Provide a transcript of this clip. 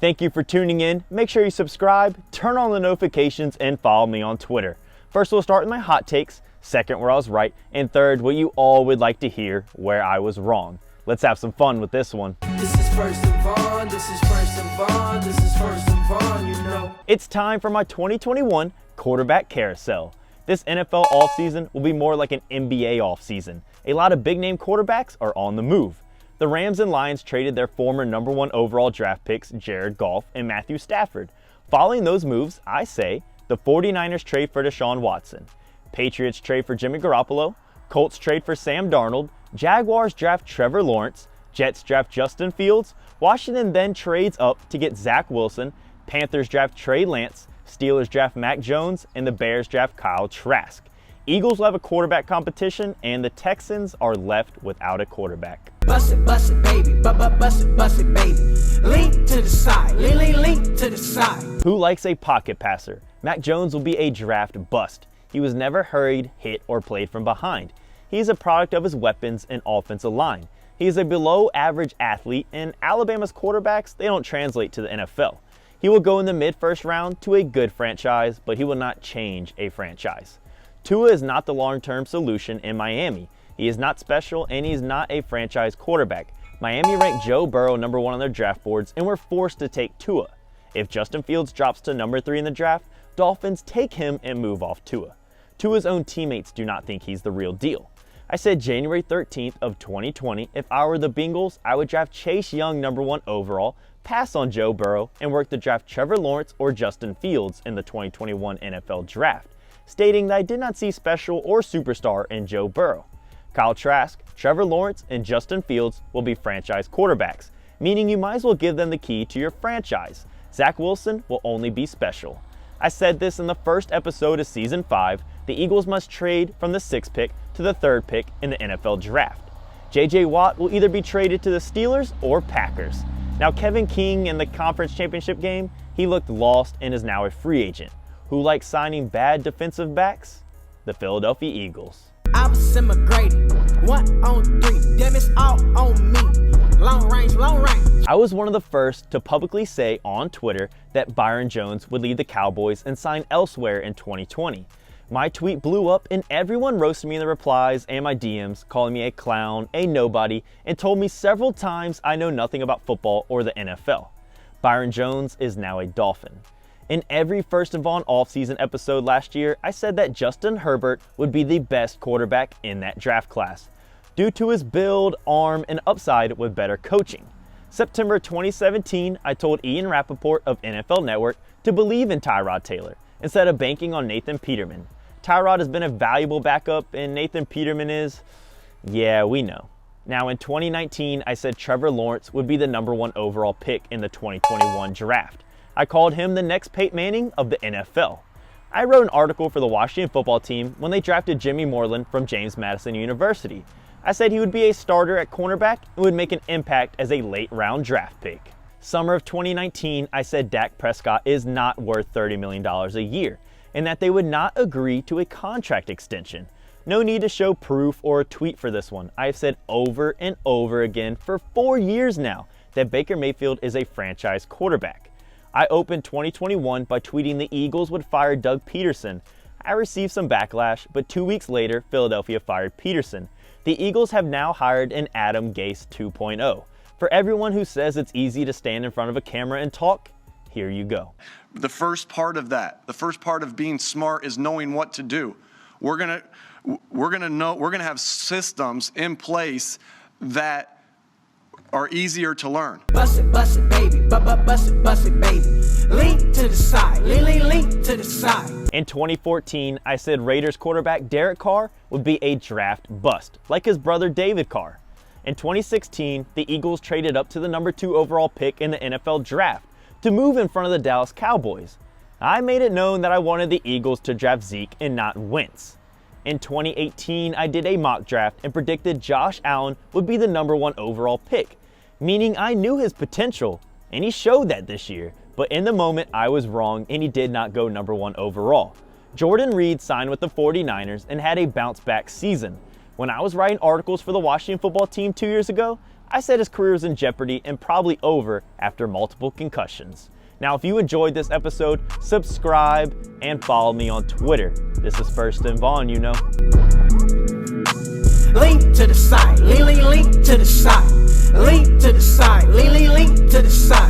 Thank you for tuning in. Make sure you subscribe, turn on the notifications, and follow me on Twitter. First, we'll start with my hot takes. Second, where I was right. And third, what you all would like to hear, where I was wrong. Let's have some fun with this one. This is first and Vaughan, this is first and Vaughan, this is first and Vaughan, you know. It's time for my 2021 quarterback carousel. This NFL offseason will be more like an NBA offseason. A lot of big-name quarterbacks are on the move. The Rams and Lions traded their former number 1 overall draft picks, Goff and Matthew Stafford. Following those moves, I say the 49ers trade for Deshaun Watson. Patriots trade for Jimmy Garoppolo. Colts trade for Sam Darnold. Jaguars draft Trevor Lawrence. Jets draft Justin Fields. Washington then trades up to get Zach Wilson. Panthers draft Trey Lance. Steelers draft Mac Jones. And the Bears draft Kyle Trask. Eagles will have a quarterback competition, and the Texans are left without a quarterback. Bust it, baby, bust it, baby. Lean to the side, lean to the side. Who likes a pocket passer? Mac Jones will be a draft bust. He was never hurried, hit, or played from behind. He is a product of his weapons and offensive line. He is a below-average athlete, and Alabama's quarterbacks, they don't translate to the NFL. He will go in the mid-first round to a good franchise, but he will not change a franchise. Tua is not the long-term solution in Miami. He is not special, and he is not a franchise quarterback. Miami ranked Joe Burrow number 1 on their draft boards and were forced to take Tua. If Justin Fields drops to number 3 in the draft, Dolphins take him and move off Tua. Tua's own teammates do not think he's the real deal. I said January 13th of 2020, if I were the Bengals, I would draft Chase Young number 1 overall, pass on Joe Burrow, and work to draft Trevor Lawrence or Justin Fields in the 2021 NFL Draft, stating that I did not see special or superstar in Joe Burrow. Kyle Trask, Trevor Lawrence, and Justin Fields will be franchise quarterbacks, meaning you might as well give them the key to your franchise. Zach Wilson will only be special. I said this in the first episode of Season 5, the Eagles must trade from the 6th pick to the 3rd pick in the NFL Draft. J.J. Watt will either be traded to the Steelers or Packers. Now Kevin King in the conference championship game, he looked lost and is now a free agent. Who likes signing bad defensive backs? The Philadelphia Eagles. I was immigrating, 1 on 3, damn it's all on me. Long range. I was one of the first to publicly say on Twitter that Byron Jones would lead the Cowboys and sign elsewhere in 2020. My tweet blew up and everyone roasted me in the replies and my DMs, calling me a clown, a nobody, and told me several times I know nothing about football or the NFL. Byron Jones is now a Dolphin. In every First and Vaughan offseason episode last year, I said that Justin Herbert would be the best quarterback in that draft class, due to his build, arm, and upside with better coaching. September 2017, I told Ian Rappaport of NFL Network to believe in Tyrod Taylor instead of banking on Nathan Peterman. Tyrod has been a valuable backup, and Nathan Peterman is, yeah, we know. Now in 2019, I said Trevor Lawrence would be the number 1 overall pick in the 2021 draft. I called him the next Peyton Manning of the NFL. I wrote an article for the Washington football team when they drafted Jimmy Moreland from James Madison University. I said he would be a starter at cornerback and would make an impact as a late-round draft pick. Summer of 2019, I said Dak Prescott is not worth $30 million a year, and that they would not agree to a contract extension. No need to show proof or a tweet for this one. I have said over and over again for 4 years now that Baker Mayfield is a franchise quarterback. I opened 2021 by tweeting the Eagles would fire Doug Peterson. I received some backlash, but 2 weeks later, Philadelphia fired Peterson. The Eagles have now hired an Adam Gase 2.0. For everyone who says it's easy to stand in front of a camera and talk, here you go. The first part of that, the first part of being smart is knowing what to do. We're gonna have systems in place that are easier to learn. Bust it, baby, bust it, baby. Lean to the side, lean to the side. In 2014, I said Raiders quarterback Derek Carr would be a draft bust, like his brother David Carr. In 2016, the Eagles traded up to the number 2 overall pick in the NFL Draft to move in front of the Dallas Cowboys. I made it known that I wanted the Eagles to draft Zeke and not Wentz. In 2018, I did a mock draft and predicted Josh Allen would be the number 1 overall pick, meaning I knew his potential, and he showed that this year. But in the moment, I was wrong, and he did not go number 1 overall. Jordan Reed signed with the 49ers and had a bounce-back season. When I was writing articles for the Washington football team 2 years ago, I said his career was in jeopardy and probably over after multiple concussions. Now, if you enjoyed this episode, subscribe and follow me on Twitter. This is First and Vaughan, you know. Lean to the side, lean to the side, lean to the side, lean to the side.